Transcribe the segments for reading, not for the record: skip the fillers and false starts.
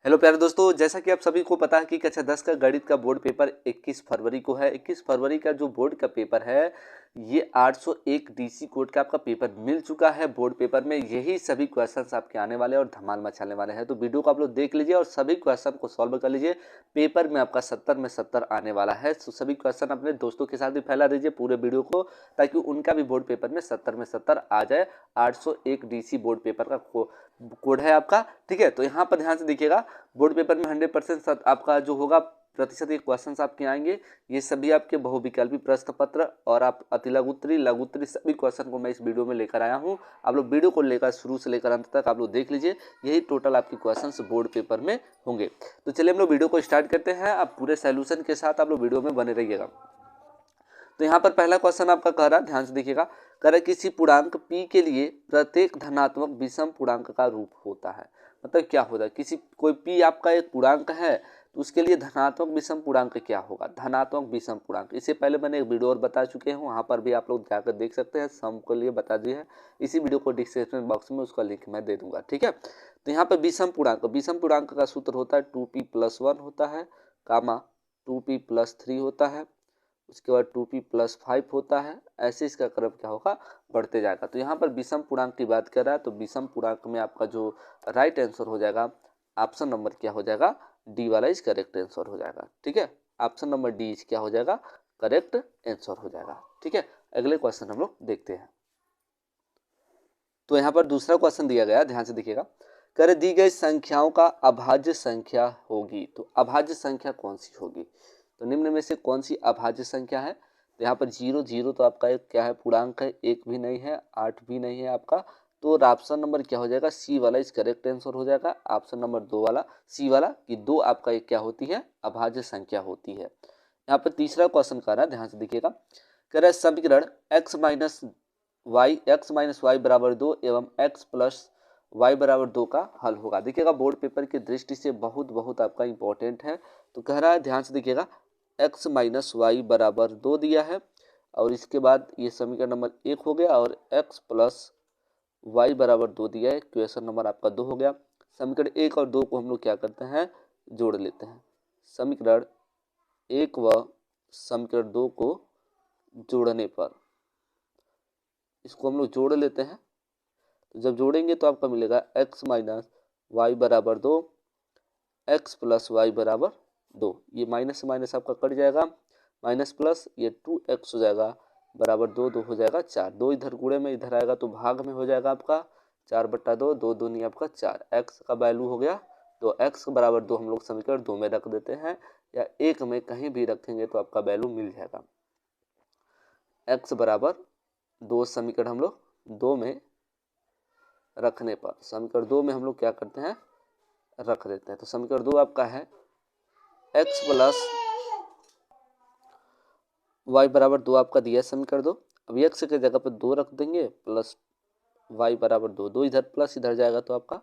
Hello प्यारे दोस्तों, जैसा कि आप सभी को पता है कि कक्षा 10 का गणित का बोर्ड पेपर 21 फरवरी को है। 21 फरवरी का जो बोर्ड का पेपर है ये 801 डीसी कोड का आपका पेपर मिल चुका है। बोर्ड पेपर में यही सभी क्वेश्चंस आपके आने वाले और धमाल मचाने वाले हैं, तो वीडियो को आप लोग देख लीजिए और सभी क्वेश्चन को सॉल्व कर लीजिए। पेपर में आपका 70 में 70 आने वाला है, तो सभी क्वेश्चन अपने दोस्तों के साथ भी फैला दीजिए पूरे वीडियो को, ताकि उनका भी बोर्ड पेपर में 70 में 70 आ जाए। 801 डीसी बोर्ड पेपर का कोड है आपका, ठीक है। तो यहाँ पर ध्यान से देखिएगा, बोर्ड पेपर में 100% आपका जो होगा प्रतिशत ये क्वेश्चन आपके आएंगे। ये सभी आपके बहुविकल्पी प्रश्न पत्र और आप अति लघुत्तरी सभी क्वेश्चन को मैं इस वीडियो में लेकर आया हूँ। आप लोग वीडियो को लेकर शुरू से लेकर अंत तक आप लोग देख लीजिए, यही टोटल आपके क्वेश्चन बोर्ड पेपर में होंगे। तो चलिए हम लोग वीडियो को स्टार्ट करते हैं। आप पूरे सोल्यूशन के साथ आप लोग वीडियो में बने रहिएगा। तो यहाँ पर पहला क्वेश्चन आपका कह रहा है, ध्यान से देखिएगा, कह रहा है किसी पूर्णांक p के लिए प्रत्येक धनात्मक विषम पूर्णांक का रूप होता है। मतलब क्या होता है, किसी कोई p आपका एक पूर्णांक है तो उसके लिए धनात्मक विषम पूर्णांक क्या होगा। धनात्मक विषम पूर्णांक इससे पहले मैंने एक वीडियो और बता चुके हैं, वहाँ पर भी आप लोग जाकर देख सकते हैं, सम के लिए बता दिए हैं। इसी वीडियो को डिस्क्रिप्शन बॉक्स में उसका लिंक मैं दे दूंगा, ठीक है। तो यहाँ पर विषम पूर्णांक का सूत्र होता है 2p+1 होता है, कामा 2p+3 होता है, उसके बाद 2p+5 होता है। ऐसे इसका क्रम क्या होगा, बढ़ते जाएगा। तो यहाँ पर विषम पूर्णांक की बात कर रहा है, तो विषम पूर्णांक में आपका जो राइट आंसर हो जाएगा, ऑप्शन नंबर क्या हो जाएगा, डी वाला इज करेक्ट आंसर हो जाएगा, ठीक है। ऑप्शन नंबर डी इज क्या हो जाएगा, करेक्ट आंसर हो जाएगा, ठीक है। अगले क्वेश्चन हम लोग देखते हैं। तो यहाँ पर दूसरा क्वेश्चन दिया गया, ध्यान से देखिएगा, कर दी गई संख्याओं का अभाज्य संख्या होगी। तो अभाज्य संख्या कौन सी होगी, तो निम्न में से कौन सी अभाज्य संख्या है। तो यहाँ पर 0 तो आपका एक क्या है, पूर्णांक है, 1 भी नहीं है, 8 भी नहीं है आपका। तो ऑप्शन नंबर क्या हो जाएगा, सी वाला इस करेक्ट आंसर हो जाएगा। ऑप्शन नंबर 2 वाला, सी वाला, कि 2 आपका एक क्या होती है, अभाज्य संख्या होती है। यहाँ पर तीसरा क्वेश्चन कर रहा है, ध्यान से देखिएगा, कह रहा है समीकरण x माइनस वाई बराबर 2 एवं x प्लस y बराबर 2 का हल होगा। देखिएगा बोर्ड पेपर की दृष्टि से बहुत आपका इंपॉर्टेंट है। तो कह रहा है, ध्यान से देखिएगा, x माइनस वाई बराबर 2 दिया है, और इसके बाद ये समीकरण नंबर 1 हो गया, और x प्लस वाई बराबर 2 दिया है, क्वेश्चन नंबर आपका 2 हो गया। समीकरण 1 और 2 को हम लोग क्या करते हैं, जोड़ लेते हैं। समीकरण 1 व समीकरण 2 को जोड़ने पर इसको हम लोग जोड़ लेते हैं। तो जब जोड़ेंगे तो आपका मिलेगा x माइनस वाई बराबर 2, x प्लस वाई बराबर 2। ये माइनस से माइनस आपका कट जाएगा, माइनस प्लस ये 2x हो जाएगा बराबर 2, 2 हो जाएगा 4, 2 इधर गुणे में इधर आएगा तो भाग में हो जाएगा आपका 4/2, 2 दूनी आपका 4, x का वैल्यू हो गया 2, x बराबर 2 हम लोग समीकरण 2 में रख देते हैं, या 1 में कहीं भी रखेंगे तो आपका वैल्यू मिल जाएगा। x बराबर 2 समीकरण हम लोग 2 में रखने पर, समीकरण 2 में हम लोग क्या करते हैं, रख देते हैं। तो समीकरण 2 आपका है x प्लस वाई बराबर 2 आपका दिया समीकरण 2। अब x के जगह पर 2 रख देंगे, प्लस y बराबर 2, 2 इधर प्लस इधर जाएगा तो आपका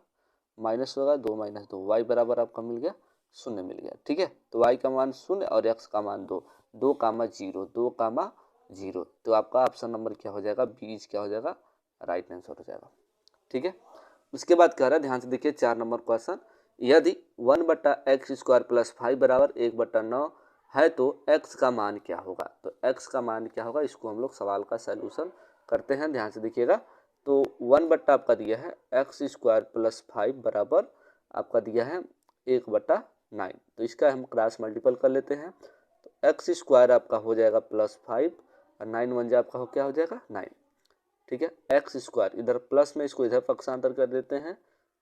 माइनस होगा, 2 माइनस 2, y बराबर आपका मिल गया 0 मिल गया, ठीक है। तो y का मान 0 और x का मान 2, 2,0, 2,0। तो आपका ऑप्शन नंबर क्या हो जाएगा, बीज क्या हो जाएगा, राइट आंसर हो जाएगा, ठीक है। उसके बाद कह रहा है, ध्यान से देखिए 4 नंबर क्वेश्चन, यदि 1/x² प्लस 5 बराबर 1/9 है तो x का मान क्या होगा। तो x का मान क्या होगा, इसको हम लोग सवाल का सलूशन करते हैं। ध्यान से देखिएगा, तो 1 आपका दिया है x² प्लस 5 बराबर आपका दिया है 1/9। तो इसका हम क्रॉस मल्टीपल कर लेते हैं, तो x² आपका हो जाएगा प्लस 5 और 9 1 आपका क्या हो जाएगा 9, ठीक है। x² इधर प्लस में, इसको इधर पक्षांतर कर देते हैं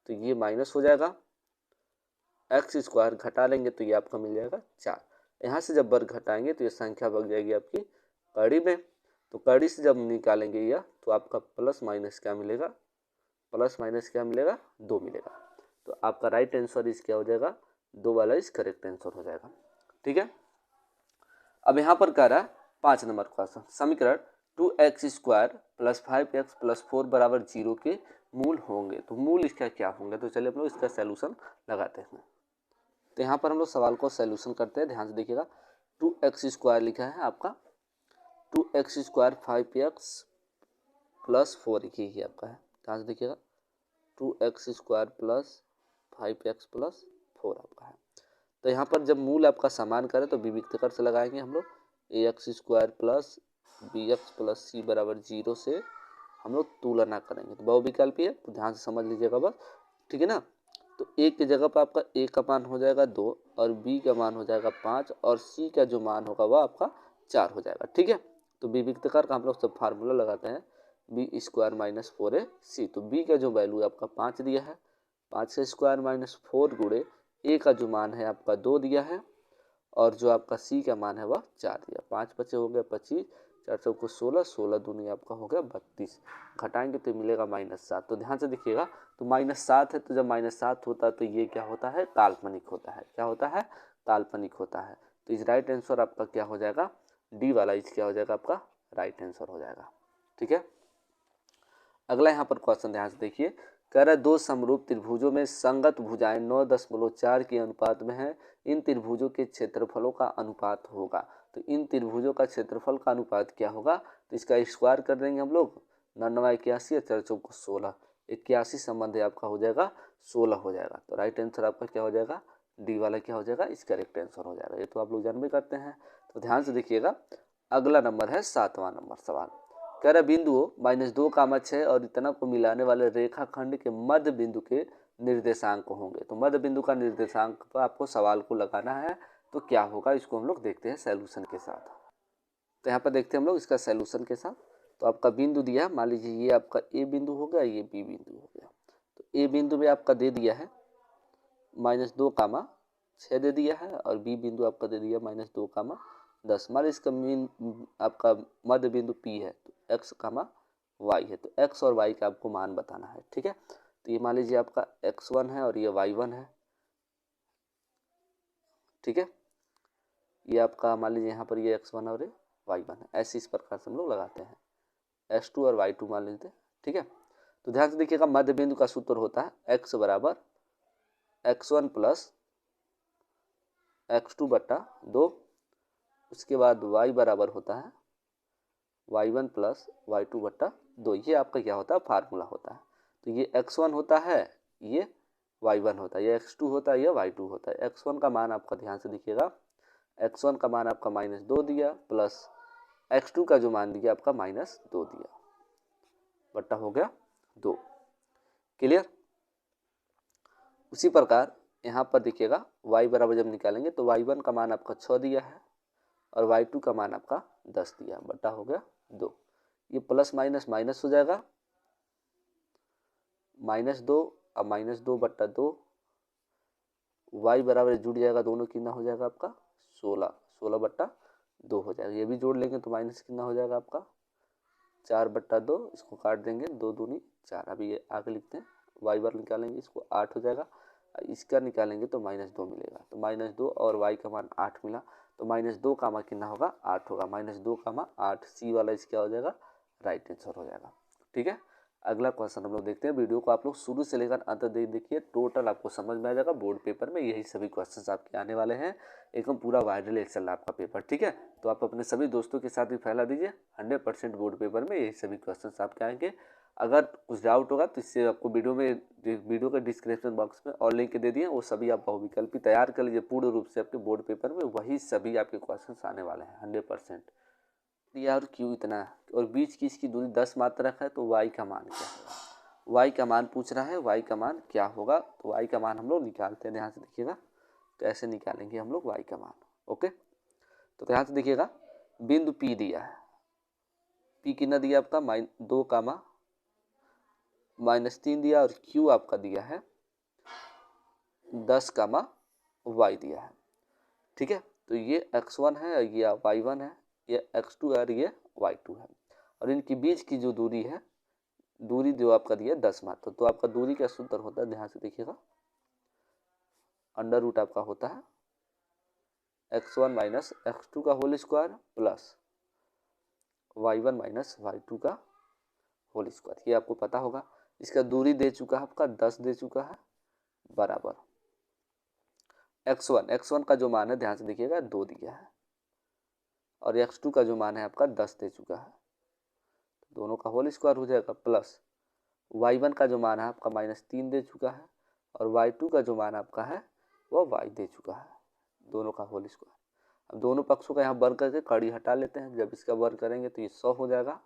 तो ये माइनस हो जाएगा, x² घटा लेंगे तो ये आपका मिल जाएगा 4। यहाँ से जब वर्ग घटाएंगे तो ये संख्या बन जाएगी आपकी कड़ी में, तो कड़ी से जब निकालेंगे यह तो आपका प्लस माइनस क्या मिलेगा, प्लस माइनस क्या मिलेगा, 2 मिलेगा। तो आपका राइट आंसर इस क्या हो जाएगा, 2 वाला इस करेक्ट आंसर हो जाएगा, ठीक है। अब यहाँ पर कह रहा है 5 नंबर क्वेश्चन, समीकरण 2x² प्लस 5x प्लस 4 बराबर 0 के मूल होंगे। तो मूल इसका क्या होंगे, तो चलिए हम लोग इसका सैल्यूशन लगाते हैं। तो यहाँ पर हम लोग सवाल को सैल्यूशन करते हैं। ध्यान से देखिएगा, 2x² लिखा है आपका, 2x² 5x प्लस 4 ही आपका है। ध्यान से देखिएगा, 2x² प्लस 5x प्लस 4 आपका है। तो यहाँ पर जब मूल आपका समान करें तो विविक्तकर से लगाएंगे हम लोग ax² प्लस bx प्लस सी बराबर 0 से हम लोग तुलना करेंगे। तो बहुविकल्पी है तो ध्यान से समझ लीजिएगा बस, ठीक है ना। तो a की जगह पर आपका a का मान हो जाएगा 2 और b का मान हो जाएगा 5 और c का जो मान होगा वह आपका 4 हो जाएगा, ठीक है। तो विविक्तकर का हम लोग सब फार्मूला लगाते हैं b² माइनस 4ac। तो b का जो वैल्यू है आपका 5 दिया है, 5 का स्क्वायर माइनस 4 गुणे a का जो मान है आपका 2 दिया है और जो आपका c का मान है वह 4 दिया। 5 बचे हो गया 25, 4 चौको 16, 16 दूनी आपका हो गया 32, घटाएंगे तो मिलेगा -7। तो ध्यान से देखिएगा, तो -7 है, तो जब -7 होता है तो ये क्या होता है, काल्पनिक होता है। क्या होता है, काल्पनिक होता है। तो इस राइट आंसर आपका क्या हो जाएगा, डी वाला इस क्या हो जाएगा आपका राइट आंसर हो जाएगा, ठीक है। अगला यहाँ पर क्वेश्चन ध्यान से देखिए, कह रहा है दो समरूप त्रिभुजों में संगत भुजाएं 9.4 के अनुपात में है, इन त्रिभुजों के क्षेत्रफलों का अनुपात होगा। तो इन त्रिभुजों का क्षेत्रफल का अनुपात क्या होगा, तो इसका स्क्वायर कर देंगे हम लोग, 9 81 और 4 चौको 16, 81 संबंध आपका हो जाएगा 16 हो जाएगा। तो राइट आंसर आपका क्या हो जाएगा, डी वाला क्या हो जाएगा, इसका करेक्ट आंसर हो जाएगा। ये तो आप लोग जान भी करते हैं। तो ध्यान से देखिएगा, अगला नंबर है 7वां नंबर सवाल। कह रहा बिंदुओं -2, 6 और इतना को मिलाने वाले रेखाखंड के मध्य बिंदु के निर्देशांक होंगे। तो मध्य बिंदु का निर्देशांक पर आपको सवाल को लगाना है, तो क्या होगा इसको हम लोग देखते हैं सैल्यूशन के साथ। तो यहाँ पर देखते हैं हम लोग इसका सैल्यूशन के साथ। तो आपका बिंदु दिया, मान लीजिए ये आपका ए बिंदु हो गया, ये बी बिंदु हो गया। तो ए बिंदु में आपका दे दिया है -2, 6 दे दिया है और बी बिंदु आपका दे दिया -2, 10। मान इसका मीन आपका मध्य बिंदु P है, तो x, y है, तो x और y का आपको मान बताना है, ठीक है। तो ये मान लीजिए आपका x1 है और ये y1 है, ठीक है। ये आपका मान लीजिए यहाँ पर ये x1 और ये y1 है। ऐसे इस प्रकार से हम लोग लगाते हैं, s2 और y2 मान लेते हैं, ठीक है। तो ध्यान से देखिएगा, मध्य बिंदु का सूत्र होता है x बराबर x1 प्लस x2 बटा 2, उसके बाद y बराबर होता है y1 प्लस y2 बटा 2। ये आपका क्या होता है, फार्मूला होता है। तो ये x1 होता है, ये y1 होता है, ये x2 होता है, ये y2 होता है। x1 का मान आपका ध्यान से देखिएगा, x1 का मान आपका -2 दिया प्लस x2 का जो मान दिया आपका -2 दिया, बट्टा हो गया 2। क्लियर। उसी प्रकार यहाँ पर देखिएगा y बराबर जब निकालेंगे तो y1 का मान आपका 6 दिया है और y2 का मान आपका 10 दिया, बटा हो गया 2। ये प्लस माइनस माइनस हो जाएगा, -2 और -2 बट्टा 2, y बराबर जुड़ जाएगा, दोनों कितना हो जाएगा आपका 16, 16 बट्टा 2 हो जाएगा। ये भी जोड़ लेंगे तो माइनस कितना हो जाएगा आपका 4 बट्टा 2, इसको काट देंगे, 2 दूनी 4। अभी ये आगे लिखते हैं, y बार निकालेंगे इसको 8 हो जाएगा, इसका निकालेंगे तो -2 मिलेगा। तो -2 और y का मान 8 मिला, तो -2 का मान कितना होगा 8 होगा, -2 का मान 8, सी वाला इसका हो जाएगा राइट आंसर हो जाएगा, ठीक है। अगला क्वेश्चन हम लोग देखते हैं। वीडियो को आप लोग शुरू से लेकर अंत तक देखिए, टोटल आपको समझ में आ जाएगा। बोर्ड पेपर में यही सभी क्वेश्चंस आपके आने वाले हैं, एकदम पूरा वायरल चल रहा है आपका पेपर, ठीक है। तो आप अपने सभी दोस्तों के साथ भी फैला दीजिए, 100% बोर्ड पेपर में यही सभी क्वेश्चंस आपके आएंगे। अगर कुछ डाउट होगा तो इससे आपको वीडियो के डिस्क्रिप्शन बॉक्स में और लिंक दे दिए, वो सभी आप बहुविकल्पी तैयार कर लीजिए पूर्ण रूप से आपके बोर्ड पेपर में, वही सभी आपके क्वेश्चन आने वाले हैं 100%। यार क्यों इतना, और बीच की इसकी दूरी 10 मात्रक है, तो y का मान क्या होगा, y का मान पूछ रहा है, y का मान क्या होगा। तो y का मान हम लोग निकालते हैं, ध्यान से देखिएगा कैसे निकालेंगे हम लोग y का मान, ओके। तो ध्यान से देखिएगा, बिंदु P दिया है, P कितना दिया आपका -2, -3 दिया और Q आपका दिया है 10, y दिया है, ठीक है। तो ये x1 है, ये y1 है, ये x2 है और ये y2 है, और इनके बीच की जो दूरी है, दूरी जो आपका दिया 10 मात्र। तो आपका दूरी का सूत्र होता है, ध्यान से देखिएगा, अंडर रूट आपका होता है x1 माइनस x2 का whole square plus y1 minus y2 का होल स्क्वायर। ये आपको पता होगा। इसका दूरी दे चुका है आपका 10 दे चुका है, बराबर x1 का जो मान है ध्यान से देखिएगा 2 दिया है, और x2 का जो मान है आपका 10 दे चुका है, दोनों का होल स्क्वायर हो जाएगा, प्लस y1 का जो मान है आपका -3 दे चुका है, और y2 का जो मान आपका है वह वाई दे चुका है, दोनों का होल स्क्वायर। अब दोनों पक्षों का यहाँ वर्ग करके कड़ी हटा लेते हैं। जब इसका वर्ग करेंगे तो ये 100 हो जाएगा,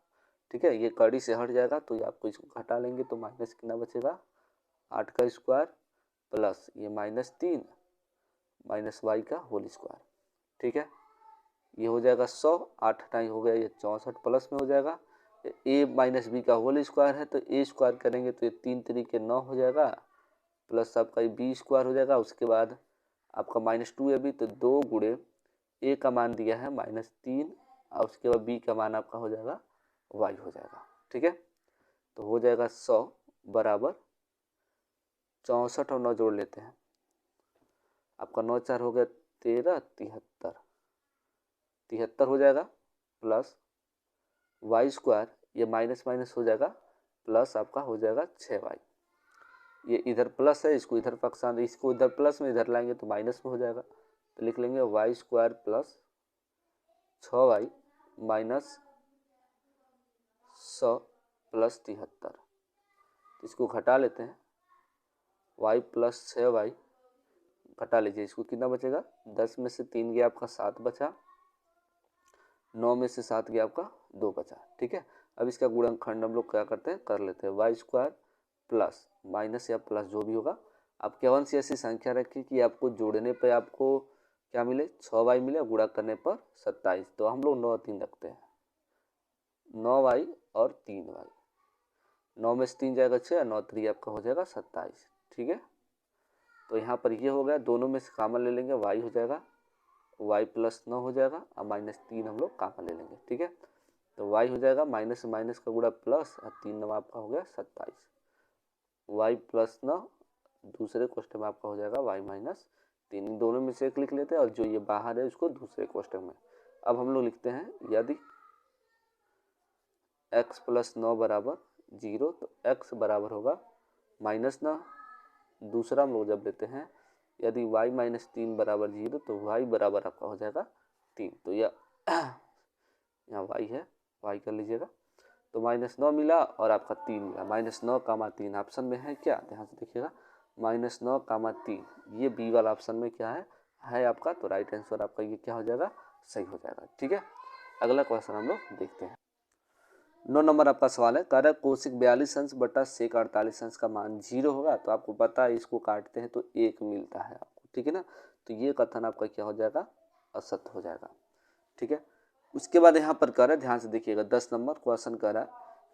ठीक है। ये कड़ी से हट जाएगा तो ये आपको इसको हटा लेंगे तो माइनस कितना बचेगा, 8 का स्क्वायर प्लस ये -3 माइनस वाई का होल स्क्वायर, ठीक है। ये हो जाएगा 100, 8 हटाई हो गया ये 64 प्लस में हो जाएगा। ए माइनस बी का होल स्क्वायर है तो ए स्क्वायर करेंगे तो ये 3 तरीके 9 हो जाएगा, प्लस आपका ये बी स्क्वायर हो जाएगा। उसके बाद आपका -2 है बी, तो 2 गुणे ए का मान दिया है -3 और उसके बाद बी का मान आपका हो जाएगा वाई हो जाएगा, ठीक है। तो हो जाएगा 100 बराबर 64 और 9 जोड़ लेते हैं, आपका 9 4 हो गया 13, 73 हो जाएगा, प्लस वाई स्क्वायर ये माइनस माइनस हो जाएगा, प्लस आपका हो जाएगा 6y। ये इधर प्लस है, इसको इधर पक्षांतर, इसको इधर प्लस में इधर लाएंगे तो माइनस में हो जाएगा, तो लिख लेंगे y square plus 6y minus 100 plus 73। इसको घटा लेते हैं, y प्लस 6y घटा लीजिए, इसको कितना बचेगा, 10 में से 3 गया आपका 7 बचा, 9 में से 7 गया आपका 2 बचा, ठीक है। अब इसका गुणनखंड हम लोग क्या करते हैं, कर लेते हैं। वाई स्क्वायर प्लस माइनस या प्लस जो भी होगा, आप केवल सी ऐसी संख्या रखिए कि आपको जोड़ने पे आपको क्या मिले, 6y मिले, गुणा करने पर 27। तो हम लोग 9 3 रखते हैं, 9y और 3y, 9 में से 3 जाएगा 6, 9 3 आपका हो जाएगा 27, ठीक है। तो यहाँ पर ये हो गया, दोनों में से कामन ले लेंगे, y हो जाएगा, y प्लस 9 हो जाएगा और -3 हम लोग कामन ले लेंगे, ठीक है। तो y हो जाएगा माइनस माइनस का गुणा प्लस और 3 9 आपका हो गया 27, y प्लस 9 दूसरे क्वेश्चन में आपका हो जाएगा y माइनस 3। दोनों में से एक लिख लेते हैं और जो ये बाहर है उसको दूसरे क्वेश्चन में। अब हम लोग लिखते हैं यदि x प्लस 9 बराबर 0 तो x बराबर होगा -9। दूसरा हम लोग जब लेते हैं यदि y माइनस 3 बराबर 0 तो y बराबर आपका हो जाएगा 3। तो यह यहाँ y है, y कर लीजिएगा, तो -9 मिला और आपका 3 मिला, -9, 3 ऑप्शन में है क्या, ध्यान से देखिएगा, -9, 3 ये बी वाला ऑप्शन में क्या है आपका, तो राइट आंसर आपका ये क्या हो जाएगा, सही हो जाएगा, ठीक है। अगला क्वेश्चन हम लोग देखते हैं। 9 नंबर आपका सवाल है, कारक कोशिक 42 अंश बटा सेक 48 अंश का मान 0 होगा। तो आपको पता है इसको काटते हैं तो 1 मिलता है आपको, ठीक है ना। तो ये कथन आपका क्या हो जाएगा, असत्य हो जाएगा, ठीक है। उसके बाद यहाँ पर कर है, ध्यान से देखिएगा, 10 नंबर क्वेश्चन कर रहा है,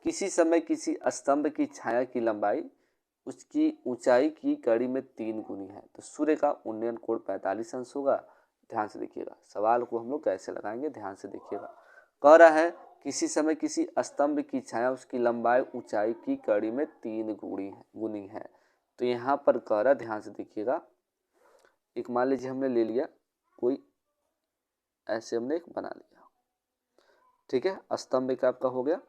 किसी समय किसी स्तंभ की छाया की लंबाई उसकी ऊंचाई की कड़ी में 3 गुनी है, तो सूर्य का उन्नयन कोण 45 अंश होगा। ध्यान से देखिएगा, सवाल को हम लोग कैसे लगाएंगे, ध्यान से देखिएगा। कह रहा है किसी समय किसी स्तंभ की छाया उसकी लंबाई ऊंचाई की कड़ी में 3 गुनी है। तो यहाँ पर कह रहा है, ध्यान से देखिएगा, एक मान लीजिए हमने ले लिया कोई, ऐसे हमने एक बना लिया, ठीक है, स्तंभ एक आपका हो गया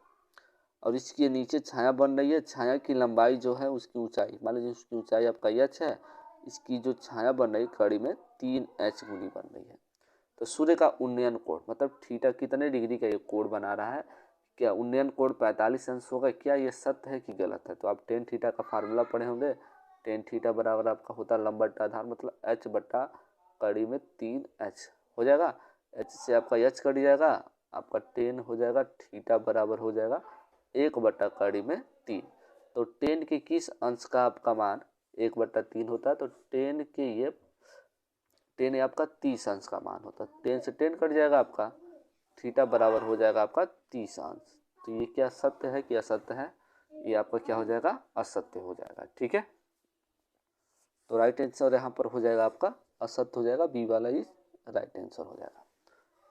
और इसके नीचे छाया बन रही है। छाया की लंबाई जो है उसकी ऊंचाई, मान लीजिए उसकी ऊंचाई आपका h है, इसकी जो छाया बन रही कड़ी में 3h गुनी बन रही है। तो सूर्य का उन्नयन कोण मतलब थीटा कितने डिग्री का ये कोण बना रहा है, क्या उन्नयन कोण 45 अंश होगा, क्या ये सत्य है कि गलत है। तो आप टेन थीटा का फार्मूला पढ़े होंगे, टेन थीटा बराबर आपका होता है लंब बट्टा आधार, मतलब h बट्टा कड़ी में 3h हो जाएगा, h से आपका h कट जाएगा, आपका टेन हो जाएगा, थीटा बराबर हो जाएगा 1 बट्टा कड़ी में 3। तो टेन के किस अंश का आपका मान 1 बट्टा 3 होता है, तो टेन के ये टेन आपका 30 अंश का मान होता है, 10 से 10 कट जाएगा आपका, थीटा बराबर हो जाएगा आपका 30 अंश। तो ये क्या सत्य है कि असत्य है, ये आपका क्या हो जाएगा, असत्य हो जाएगा, ठीक है। तो राइट आंसर यहाँ पर हो जाएगा आपका असत्य हो जाएगा, बी वाला ही राइट आंसर हो जाएगा,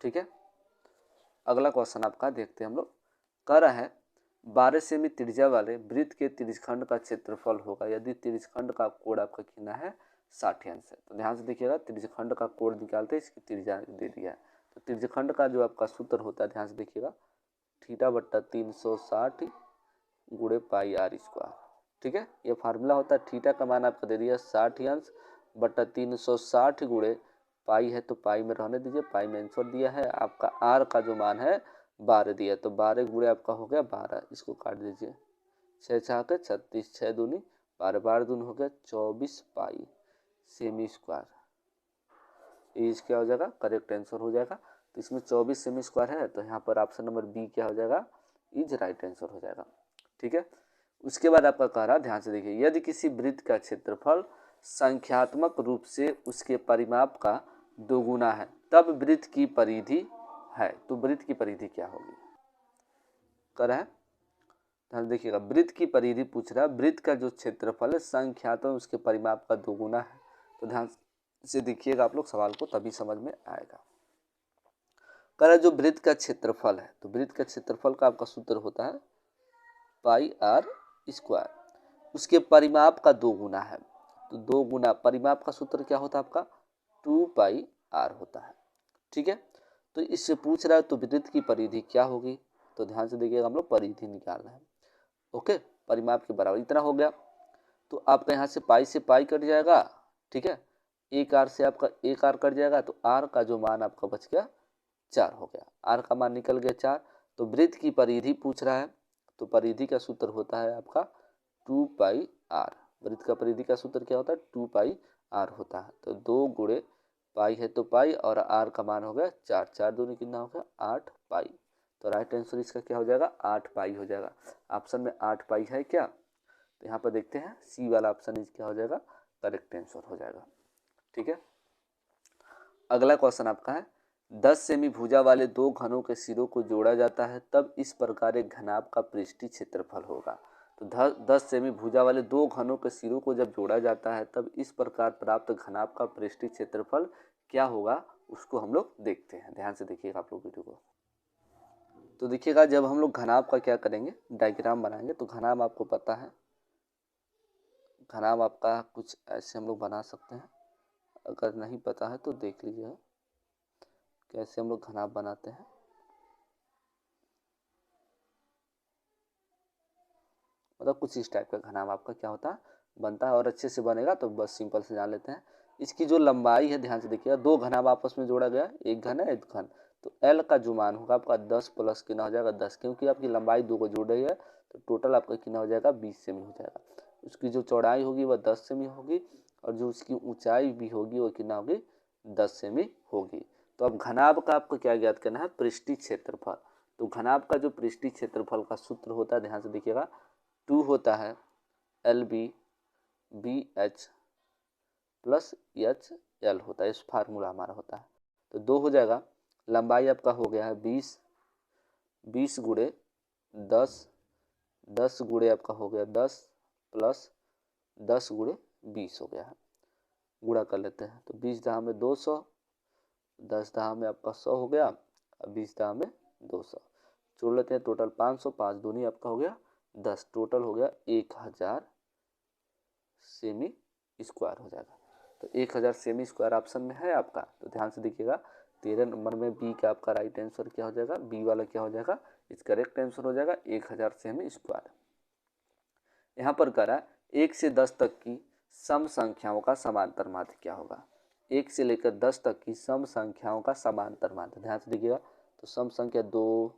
ठीक है। अगला क्वेश्चन आपका देखते हैं हम लोग। कह रहा है 12 सेमी त्रिज्या वाले वृत्त के त्रिज्यखंड का क्षेत्रफल होगा यदि त्रिज्यखंड का कोण आपका कितना है, 60 अंश है। तो ध्यान से देखिएगा, त्रिज्यखंड का कोण निकालते हैं, इसकी त्रिज्या दे दिया है। तो त्रिज्यखंड का जो आपका सूत्र होता है, ध्यान से देखिएगा, थीटा बट्टा 360 गुणे पाई आर स्क्वायर, ठीक है। ये फार्मूला होता है, थीटा का मान आपका दे दिया 60 अंश बट्टा 360 गुणे पाई है, तो पाई में रहने दीजिए, पाई में आंसर दिया है आपका, आर का जो मान है 12 दिया, तो 12 गुणे आपका हो गया 12, इसको काट दीजिए, 6 6 के 36, 6 दूनी 12, 12 दूनी हो गया 24 पाई सेमी स्क्वायर, एज क्या हो जाएगा, करेक्ट आंसर हो जाएगा। तो इसमें 24 सेमी स्क्वायर है, तो यहाँ पर ऑप्शन नंबर बी क्या हो जाएगा, इज राइट आंसर हो जाएगा। ठीक है, उसके बाद आपका कह रहा, ध्यान से देखिए, यदि किसी वृत्त का क्षेत्रफल संख्यात्मक रूप से उसके परिमाप का दोगुना है तब वृत्त की परिधि है, तो वृत्त की परिधि क्या होगी, कर है। ध्यान देखिएगा, वृत्त की परिधि पूछ रहा है, वृत्त का जो क्षेत्रफल है संख्यात्मक उसके परिमाप का दोगुना है। तो ध्यान से देखिएगा आप लोग सवाल को, तभी समझ में आएगा। कह रहा जो वृत्त का क्षेत्रफल है, तो वृत्त का क्षेत्रफल का आपका सूत्र होता है पाई आर स्क्वायर, उसके परिमाप का दोगुना है, तो दो गुना परिमाप का सूत्र क्या होता है आपका 2 पाई आर होता है। ठीक है, तो इससे पूछ रहा है तो वृत्त की परिधि क्या होगी, तो ध्यान से देखिएगा, हम लोग परिधि निकालना है। ओके, परिमाप के बराबर इतना हो गया, तो आपका यहाँ से पाई कट जाएगा। ठीक है, एक आर से आपका एक आर कट जाएगा, तो आर का जो मान आपका बच गया 4 हो गया, आर का मान निकल गया 4। तो वृत्त की परिधि पूछ रहा है, तो परिधि का सूत्र होता है आपका 2 पाई आर। वृत्त का परिधि का सूत्र क्या होता है, 2 पाई आर होता है। तो 2 गुणे पाई है तो पाई, और आर का मान हो गया 4, 4 दूनी कितना हो गया 8 पाई। तो राइट आंसर इसका क्या हो जाएगा, 8 पाई हो जाएगा। ऑप्शन में 8 पाई है क्या, तो यहाँ पर देखते हैं सी वाला ऑप्शन इज क्या हो जाएगा, करेक्ट आंसर हो जाएगा। ठीक है, अगला क्वेश्चन आपका है, 10 सेमी भुजा वाले दो घनों के सिरों को जोड़ा जाता है तब इस प्रकार एक घनाभ का पृष्ठीय क्षेत्रफल होगा। तो 10 सेमी भुजा वाले दो घनों के सिरों को जब जोड़ा जाता है तब इस प्रकार प्राप्त घनाभ का पृष्ठीय क्षेत्रफल क्या होगा, उसको हम लोग देखते हैं। ध्यान से देखिएगा आप लोग वीडियो को। तो देखिएगा, जब हम लोग घनाभ का क्या करेंगे, डायग्राम बनाएंगे, तो घनाभ आपको पता है, घनाभ आपका कुछ ऐसे हम लोग बना सकते हैं। अगर नहीं पता है तो देख लीजिए कैसे हम लोग घनाभ बनाते हैं। मतलब कुछ इस टाइप का घनाभ आपका क्या होता है, बनता है, और अच्छे से बनेगा तो बस सिंपल से जान लेते हैं। इसकी जो लंबाई है, ध्यान से देखिएगा, दो घनाभ आपस में जोड़ा गया, एक घन है एक घन, तो एल का जो मान होगा आपका 10 प्लस कितना हो जाएगा 10, क्योंकि आपकी लंबाई दो को जोड़ रही है, तो टोटल आपका कितना हो जाएगा 20 सेमी हो जाएगा। उसकी जो चौड़ाई होगी वह 10 सेमी होगी, और जो उसकी ऊंचाई भी होगी वो कितना होगी 10 सेमी होगी। तो अब घनाभ का आपको क्या ज्ञात करना है, पृष्ठीय क्षेत्रफल। तो घनाभ का जो पृष्ठीय क्षेत्रफल का सूत्र होता है, ध्यान से देखिएगा, 2 होता है L B B H plus H L होता है, इस फार्मूला हमारा होता है। तो 2 हो जाएगा, लंबाई आपका हो गया है 20, 20 गुणे 10, 10 गुणे आपका हो गया 10 प्लस 10 गुणे 20 हो गया है, गुणा कर लेते हैं। तो 20 दहा में 200, 10 दहा में आपका 100 हो गया, अब 20 दहा में 200 जोड़ लेते हैं, टोटल 500, 5 दूनी आपका हो गया 10, टोटल हो गया 1000 सेमी स्क्वायर हो जाएगा। तो 1000 सेमी स्क्वायर ऑप्शन में है आपका। तो ध्यान से देखिएगा, 13 नंबर में बी का आपका राइट आंसर क्या हो जाएगा, बी वाला क्या हो जाएगा, इस करेक्ट आंसर हो जाएगा 1000 सेमी स्क्वायर। यहाँ पर करा 1 से 10 तक की सम संख्याओं का समांतर माध्य क्या होगा, 1 से लेकर 10 तक की सम संख्याओं का समांतर माध्य। ध्यान से देखिएगा, तो सम संख्या 2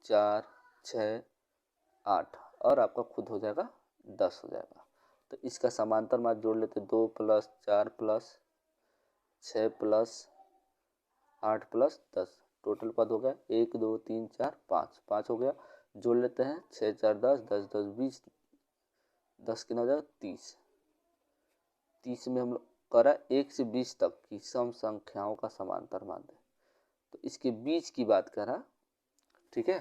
4 6 8 और आपका खुद हो जाएगा 10 हो जाएगा। तो इसका समांतर माध्य जोड़ लेते, 2 plus 4 plus 6 plus 8 plus 10, total पद हो गया 1 2 3 4 5, 5 हो गया, जोड़ लेते हैं 6 4 10, 10 10 20, 10 कितना हो जाएगा 30। 30 में हम लोग करा 1 से 20 तक की सम संख्याओं का समांतर माध्य, तो इसके बीच की बात करा। ठीक है,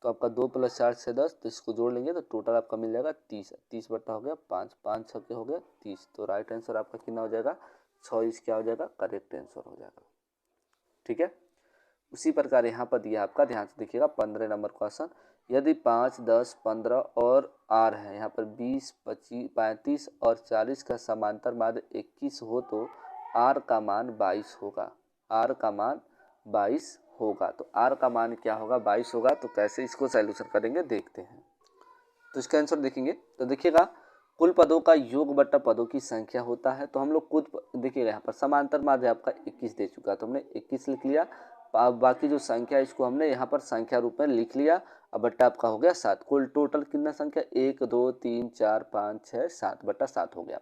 तो आपका 2 प्लस 4 6 10, तो इसको जोड़ लेंगे तो टोटल आपका मिल जाएगा 30, 30 बट्टा हो गया 5, 5 छक्के हो गया 30। तो राइट आंसर आपका कितना हो जाएगा 6, इस क्या हो जाएगा करेक्ट आंसर हो जाएगा। ठीक है, उसी प्रकार यहाँ पर दिया आपका, ध्यान से देखिएगा 15 नंबर क्वेश्चन, यदि 5 10 15 और आर है, यहाँ पर 20 25 35 और 40 का समांतर माध्य 21 हो तो आर का मान 22 होगा, आर का मान 22 होगा। तो आर का मान क्या होगा 22 होगा। तो कैसे इसको सॉल्यूशन करेंगे देखते हैं। तो इसका आंसर देखेंगे, तो देखिएगा कुल पदों का योग बट्टा पदों की संख्या होता है। तो हम लोग खुद देखिएगा यहाँ पर समांतर माध्य आपका 21 दे चुका है, तो हमने 21 लिख लिया, बाकी जो संख्या इसको हमने यहाँ पर संख्या रूप में लिख लिया, अब बट्टा आपका हो गया 7। कुल टोटल कितना संख्या 1 2 3 4 5 6 7 बट्टा 7 हो गया।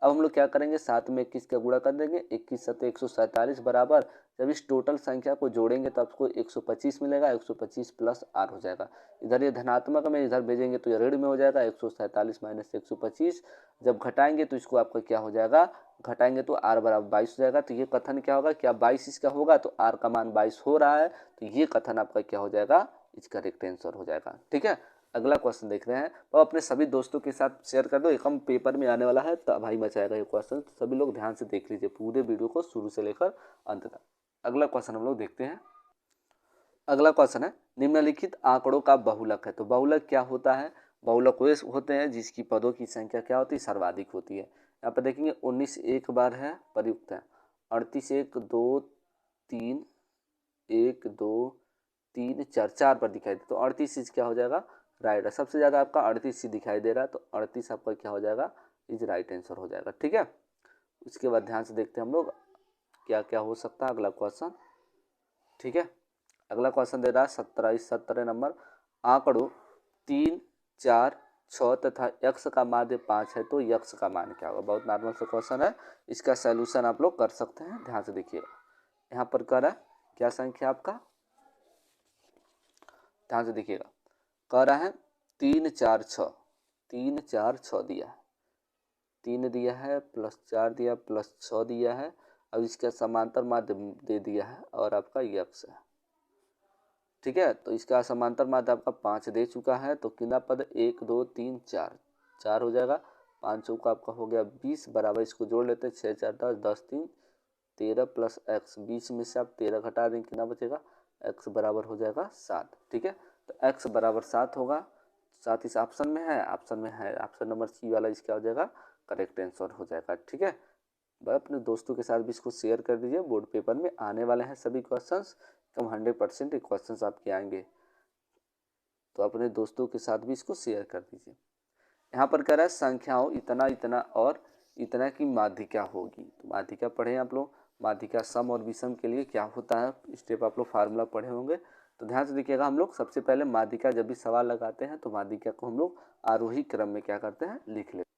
अब हम लोग क्या करेंगे, 7 में 21 का गुणा कर देंगे, 21 7 147 बराबर, जब इस टोटल संख्या को जोड़ेंगे तो आपको 125 मिलेगा, 125 प्लस आर हो जाएगा। इधर ये धनात्मक में इधर भेजेंगे तो ये ऋण में हो जाएगा, 147 माइनस 125, जब घटाएंगे तो इसको आपका क्या हो जाएगा, घटाएंगे तो आर बराबर 22 हो जाएगा। तो ये कथन क्या होगा, क्या 22 इसका होगा, तो आर का मान 22 हो रहा है, तो ये कथन आपका क्या हो जाएगा, इसका करेक्ट आंसर हो जाएगा। ठीक है, अगला क्वेश्चन देख रहे हैं, तो अपने सभी दोस्तों के साथ शेयर कर दो, एकम पेपर में आने वाला है, तबाही मचाएगा ये क्वेश्चन, तो सभी लोग ध्यान से देख लीजिए पूरे वीडियो को शुरू से लेकर अंत तक। अगला क्वेश्चन हम लोग देखते हैं। अगला क्वेश्चन है, निम्नलिखित आंकड़ों का बहुलक है। तो बहुलक क्या होता है, बहुलक वे होते हैं जिसकी पदों की संख्या क्या होती है, सर्वाधिक होती है। यहाँ पर देखेंगे 19 एक बार है, प्रयुक्त है, 38 1 2 3 1 2 3 4 4 पर दिखाई दे, तो 38 चीज क्या हो जाएगा, राइट है। सबसे ज़्यादा आपका 38 दिखाई दे रहा है, तो 38 आपका क्या हो जाएगा, इज राइट आंसर हो जाएगा। ठीक है, उसके बाद ध्यान से देखते हैं हम लोग क्या क्या हो सकता है अगला क्वेश्चन। ठीक है, अगला क्वेश्चन दे रहा है 17 नंबर, आंकड़ों 3 4 6 तथा यक्ष का माध्य 5 है, तो यक्ष का मान क्या होगा। बहुत नॉर्मल सा क्वेश्चन है, इसका सॉल्यूशन आप लोग कर सकते हैं। ध्यान से देखिएगा, यहाँ पर कह रहा है क्या संख्या आपका, ध्यान से देखिएगा, कह रहा है 3 4 6, 3 4 6 दिया है, 3 दिया है प्लस 4 दिया प्लस 6 दिया है, अब इसका समांतर माध्य दे दिया है और आपका यक्ष है। ठीक है, तो इसका समांतर माध्य आपका 5 दे चुका है, तो कितना पद 1 2 3 4 4 हो जाएगा, 5 चौका आपका हो गया 20 बराबर, इसको जोड़ लेते हैं 6 4 10 10 3 13 प्लस एक्स, 20 में से आप 13 घटा देंगे, कितना बचेगा, एक्स बराबर हो जाएगा 7। ठीक है, तो एक्स बराबर 7 होगा, 7 इस ऑप्शन में है, ऑप्शन नंबर सी वाला इसका हो जाएगा करेक्ट आंसर हो जाएगा। ठीक है, भाई अपने दोस्तों के साथ भी इसको शेयर कर दीजिए, बोर्ड पेपर में आने वाले हैं सभी क्वेश्चंस, कम 100% क्वेश्चंस आपके आएंगे, तो अपने दोस्तों के साथ भी इसको शेयर कर दीजिए। यहाँ पर कह रहा है संख्याओं इतना इतना और इतना की माध्यिका होगी, तो माध्यिका पढ़े आप लोग, माध्यिका सम और विषम के लिए क्या होता है स्टेप आप लोग फार्मूला पढ़े होंगे, तो ध्यान से देखिएगा। हम लोग सबसे पहले माध्यिका जब भी सवाल लगाते हैं तो माध्यिका को हम लोग आरोही क्रम में क्या करते हैं, लिख लेते।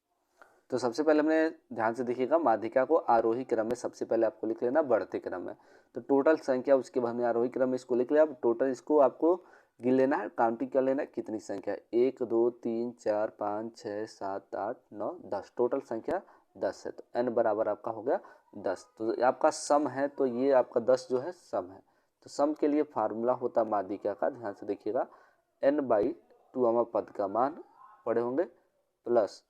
तो सबसे पहले हमने, ध्यान से देखिएगा, माध्यिका को आरोही क्रम में सबसे पहले आपको लिख लेना बढ़ते क्रम में, तो टोटल संख्या उसके बाद हमने आरोही क्रम में इसको लिख लिया। अब टोटल इसको आपको गिन लेना है, काउंटिंग कर लेना है कितनी संख्या, 1 2 3 4 5 6 7 8 9 10, टोटल संख्या 10 है, तो n बराबर आपका हो गया 10। तो आपका सम है, तो ये आपका 10 जो है सम है, तो सम के लिए फार्मूला होता है माध्यिका का, ध्यान से देखिएगा, n/2 पद का मान पढ़े होंगे प्लस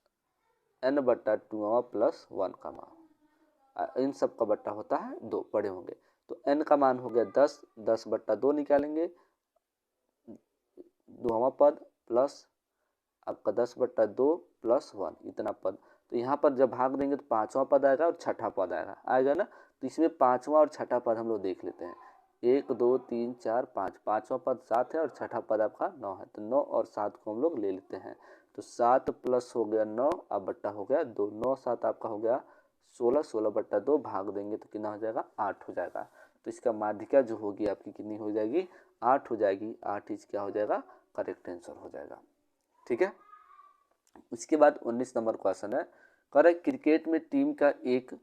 n/2 प्लस 1 का मान, इन सब का बट्टा होता है 2 पढ़े होंगे, तो n का मान हो गया 10, 10/2 निकालेंगे, 2वां पद प्लस आपका 10/2 प्लस 1 इतना पद, तो यहाँ पर जब भाग देंगे तो 5वां पद आएगा और छठा पद आएगा ना, तो इसमें 5वां और छठा पद हम लोग देख लेते हैं, 1 2 3 4 5, 5वां पद 7 है और छठा पद आपका 9 है, तो 9 और 7 को हम लोग ले लेते हैं, तो 7 प्लस हो गया 9, अब बट्टा हो गया 2, 9 7 आपका हो गया 16, 16/2 भाग देंगे तो कितना हो जाएगा, 8 हो जाएगा, तो इसका माध्यिका जो होगी आपकी कितनी हो जाएगी, 8 हो जाएगी, 8 इज क्या हो जाएगा, करेक्ट आंसर हो जाएगा। ठीक है, उसके बाद 19 नंबर क्वेश्चन है, कह रहा है क्रिकेट में टीम का एक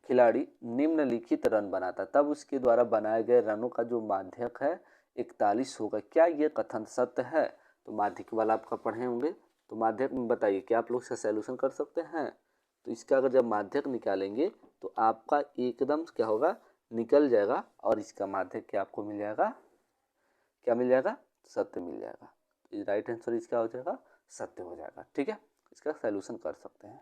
खिलाड़ी निम्नलिखित रन बनाता, तब उसके द्वारा बनाए गए रनों का जो माध्यक है 41 होगा, क्या ये कथन सत्य है। तो माध्यक वाला आपका पढ़े होंगे, तो माध्यक में बताइए क्या आप लोग इसका सॉल्यूशन कर सकते हैं। तो इसका अगर जब माध्यक निकालेंगे तो आपका एकदम क्या होगा, निकल जाएगा, और इसका माध्यक क्या आपको मिल जाएगा, क्या मिल जाएगा, सत्य मिल जाएगा, राइट आंसर इसका हो जाएगा सत्य हो जाएगा। ठीक है, इसका सॉल्यूशन कर सकते हैं।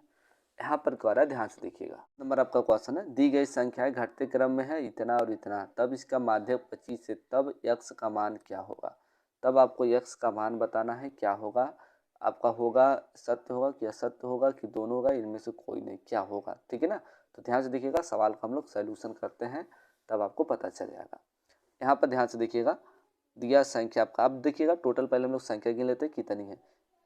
यहाँ पर क्या रहा है, ध्यान से देखिएगा, नंबर आपका क्वेश्चन है, दी गई संख्याएं घटते क्रम में है इतना और इतना, तब इसका माध्यक 25 से, तब यक्ष का मान क्या होगा। तब आपको यक्ष का मान बताना है, क्या होगा आपका, होगा सत्य होगा कि असत्य होगा कि दोनों होगा, इनमें से कोई नहीं, क्या होगा। ठीक है ना, तो ध्यान से देखिएगा, सवाल का हम लोग सॉल्यूशन करते हैं तब आपको पता चल जाएगा। यहाँ पर ध्यान से देखिएगा, दिया संख्या आपका, अब देखिएगा टोटल पहले हम लोग संख्या गिन लेते हैं कितनी है,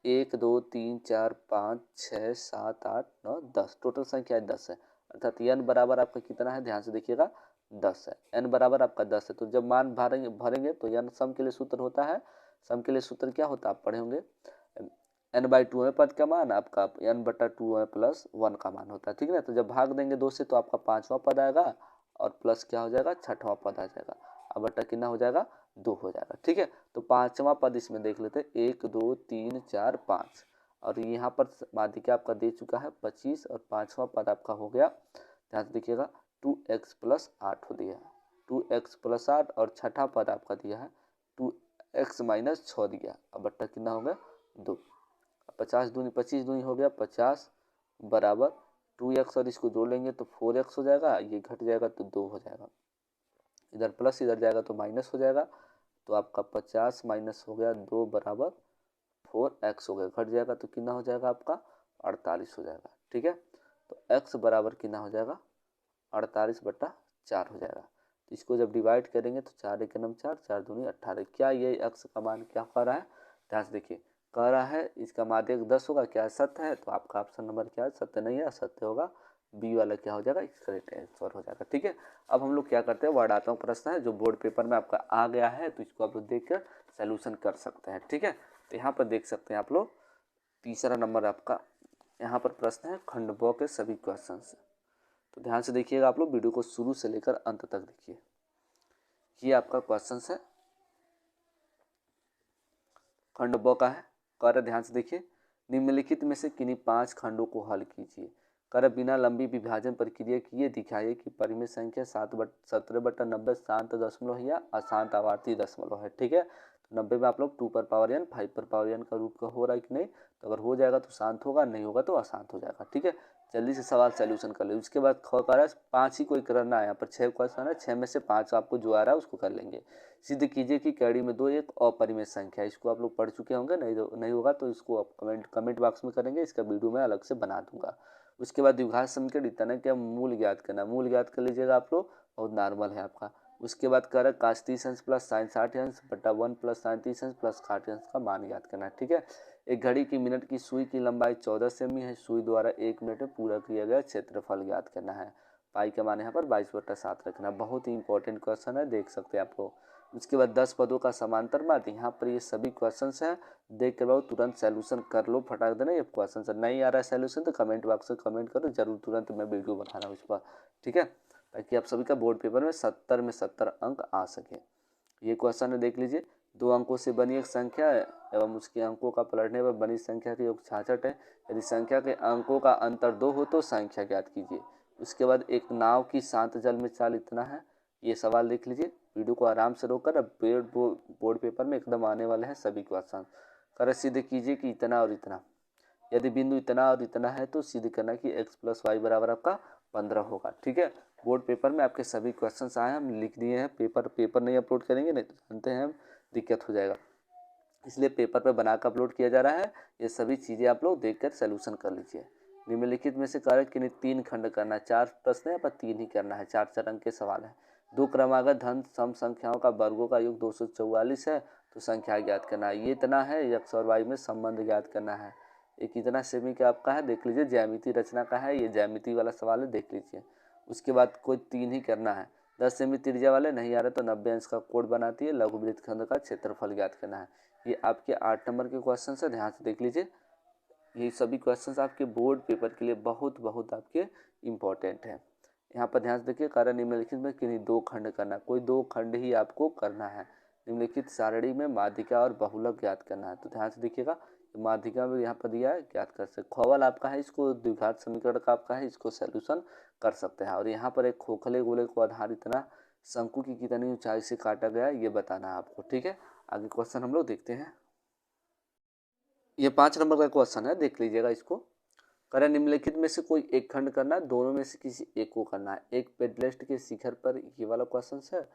1 2 3 4 5 6 7 8 9 10, टोटल संख्या 10 है, अर्थात n बराबर आपका कितना है, ध्यान से देखिएगा 10 है, n बराबर आपका 10 है, तो जब मान भरेंगे तो n सम के लिए सूत्र होता है, सम के लिए सूत्र क्या होता है आप पढ़े होंगे, n/2 में पद का मान आपका n/2 में +1 का मान होता है, ठीक है ना। तो जब भाग देंगे 2 से तो आपका 5वां पद आएगा और प्लस क्या हो जाएगा, 6वां पद आ जाएगा। अब बटा कितना हो जाएगा, 2 हो जाएगा, ठीक है। तो 5वां पद इसमें देख लेते हैं, 1 2 3 4 5 और यहाँ पर माध्यिका आपका दे चुका है 25 और 5वां पद आपका हो गया, ध्यान से देखिएगा 2x + 8 हो दिया, 2x + 8 और छठा पद आपका दिया है 2x - 6 दिया। अब बट्टा कितना हो गया, 2। 50 दूनी 25 दूनी हो गया 50 बराबर 2x और इसको जोड़ लेंगे तो 4x हो जाएगा, ये घट जाएगा तो 2 हो जाएगा, इधर प्लस इधर जाएगा तो माइनस हो जाएगा। तो आपका 50 माइनस हो गया 2 बराबर 4x हो गया, घट जाएगा तो कितना हो जाएगा आपका 48 हो जाएगा, ठीक है। तो x बराबर कितना हो जाएगा 48/4 हो जाएगा। तो इसको जब डिवाइड करेंगे तो 4 × 4 4 दूनी 18। क्या ये x का मान क्या कह रहा है, ध्यान से देखिए, कह रहा है इसका माध्यक 10 होगा, क्या सत्य है, तो आपका ऑप्शन नंबर क्या है, सत्य नहीं है, असत्य होगा, बी वाला क्या हो जाएगा, करेक्ट आंसर हो जाएगा, ठीक है। अब हम लोग क्या करते हैं, वर्णात्मक प्रश्न है जो बोर्ड पेपर में आपका आ गया है, तो इसको आप लोग देख कर सोल्यूशन कर सकते हैं, ठीक है। तो यहाँ पर देख सकते हैं आप लोग, तीसरा नंबर आपका यहाँ पर प्रश्न है, खंड ब के सभी क्वेश्चन से। तो ध्यान से देखिएगा आप लोग, वीडियो को शुरू से लेकर अंत तक देखिए। ये आपका क्वेश्चन है, खंड ब का है, कार्य ध्यान से देखिए, निम्नलिखित में से किन्हीं 5 खंडों को हल कीजिए। कार्य बिना लंबी विभाजन प्रक्रिया किए दिखाइए कि परिमेय संख्या 17/90 शांत दशमलव या अशांत आवर्ती दशमलव है, ठीक है। तो 90 में आप लोग 2/n 5/n का रूप का हो रहा है कि नहीं, तो अगर हो जाएगा तो शांत होगा, नहीं होगा तो अशांत हो जाएगा, ठीक है। जल्दी से सवाल सोल्यूशन कर ले। उसके बाद ख का 5 ही कोई करना है, यहाँ पर 6 क्वेश्चन है, 6 में से 5 आपको जो आ रहा है उसको कर लेंगे। सिद्ध कीजिए कि कड़ी में 2 एक अपरिमेय संख्या है। इसको आप लोग पढ़ चुके होंगे, नहीं होगा तो इसको आप कमेंट बॉक्स में करेंगे, इसका वीडियो मैं अलग से बना दूंगा। उसके बाद द्विघात समीकरण इतना क्या मूल ज्ञात करना, मूल ज्ञात कर लीजिएगा आप लोग, बहुत नॉर्मल है आपका। उसके बाद कर cos 30 अंश प्लस sin 60 अंश बटा 1 + sin 30 अंश प्लस 60 अंश का मान ज्ञात करना है, ठीक है। एक घड़ी की मिनट की सुई की लंबाई 14 सेमी है, सुई द्वारा 1 मिनट में पूरा किया गया क्षेत्रफल ज्ञात करना है। पाई का मान यहाँ पर 22/7 रखना, बहुत ही इंपॉर्टेंट क्वेश्चन है, देख सकते हैं आप लोग। उसके बाद 10 पदों का समांतर माध्य, यहाँ पर ये सभी क्वेश्चन हैं, देख कर बाद तुरंत सोल्यूशन कर लो, फटाक देना। ये क्वेश्चन से नहीं आ रहा है सोल्यूशन तो कमेंट बॉक्स में कमेंट करो, जरूर तुरंत मैं वीडियो बना रहा हूँ इस पर, ठीक है, ताकि आप सभी का बोर्ड पेपर में 70 में 70 अंक आ सके। ये क्वेश्चन है, देख लीजिए, 2 अंकों से बनी एक संख्या है एवं उसके अंकों का पलटने पर बनी संख्या का योग 66 है। यदि संख्या के अंकों का अंतर 2 हो तो संख्या ज्ञात कीजिए। उसके बाद एक नाव की शांत जल में चाल इतना है। ये सवाल देख लीजिए, वीडियो को आराम से रोककर, अब बोर्ड पेपर में एकदम आने वाले हैं सभी क्वेश्चन। कर सिद्ध कीजिए कि इतना और इतना, यदि बिंदु इतना और इतना है तो सिद्ध करना कि x + y बराबर आपका 15 होगा, ठीक है। बोर्ड पेपर में आपके सभी क्वेश्चंस आए, हम लिख दिए हैं। पेपर नहीं अपलोड करेंगे, नहीं तो जानते हैं हम दिक्कत हो जाएगा, इसलिए पेपर पर बनाकर अपलोड किया जा रहा है। ये सभी चीज़ें आप लोग देखकर सोल्यूशन कर लीजिए। निम्नलिखित में से कार्य किन्हीं 3 खंड करना है, 4 प्रश्न है पर 3 ही करना है, 4 अंक के सवाल है। 2 क्रमागत धन सम संख्याओं का वर्गों का योग 244 है, तो संख्या ज्ञात करना है। ये इतना है, x और y में संबंध ज्ञात करना है। एक इतना सेमी का आपका है, देख लीजिए, ज्यामिति रचना का है, ये ज्यामिति वाला सवाल है, देख लीजिए। उसके बाद कोई 3 ही करना है। 10 सेमी त्रिज्या वाले नहीं आ रहे तो 90 अंश का कोण बनाती है, लघु वृत्तखंड का क्षेत्रफल ज्ञात करना है। ये आपके 8 नंबर के क्वेश्चन है, ध्यान से देख लीजिए। ये सभी क्वेश्चंस आपके बोर्ड पेपर के लिए बहुत बहुत आपके इम्पोर्टेंट है। यहाँ पर ध्यान से देखिए, कार्य निम्नलिखित में किन्हीं 2 खंड करना है, कोई 2 खंड ही आपको करना है। निम्नलिखित सारणी में माध्यिका और बहुलक ज्ञात करना है, तो ध्यान से देखिएगा, माध्यिका में यहाँ पर दिया है, ज्ञात कर सकते। खवाल आपका है, इसको द्विघात समीकरण का आपका है, इसको सोल्यूशन कर सकते हैं। और यहाँ पर एक खोखले गोले को आधारित इतना शंकु की कितनी ऊंचाई से काटा गया है, ये बताना है आपको, ठीक है। आगे क्वेश्चन हम लोग देखते हैं। ये 5 नंबर का क्वेश्चन है, देख लीजिएगा इसको। करें निम्नलिखित में से कोई एक खंड करना है, दोनों में से किसी एक को करना है। एक पेडलेस्ट के शिखर पर, ये वाला क्वेश्चन है।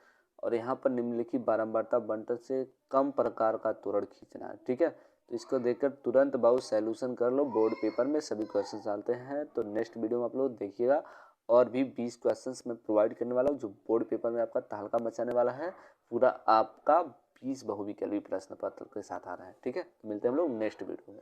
और यहाँ पर निम्नलिखित बारंबारता बंटन से कम प्रकार का त्वरण खींचना है, ठीक है। तो इसको देखकर तुरंत बहुत सोल्यूशन कर लो, बोर्ड पेपर में सभी क्वेश्चन डालते हैं। तो नेक्स्ट वीडियो में आप लोग देखिएगा, और भी 20 क्वेश्चन मैं प्रोवाइड करने वाला हूँ, जो बोर्ड पेपर में आपका तहलका मचाने वाला है। पूरा आपका 20 बहुविकल्पी प्रश्न पत्र के साथ आ रहा है, ठीक है। मिलते हैं हम लोग नेक्स्ट वीडियो में।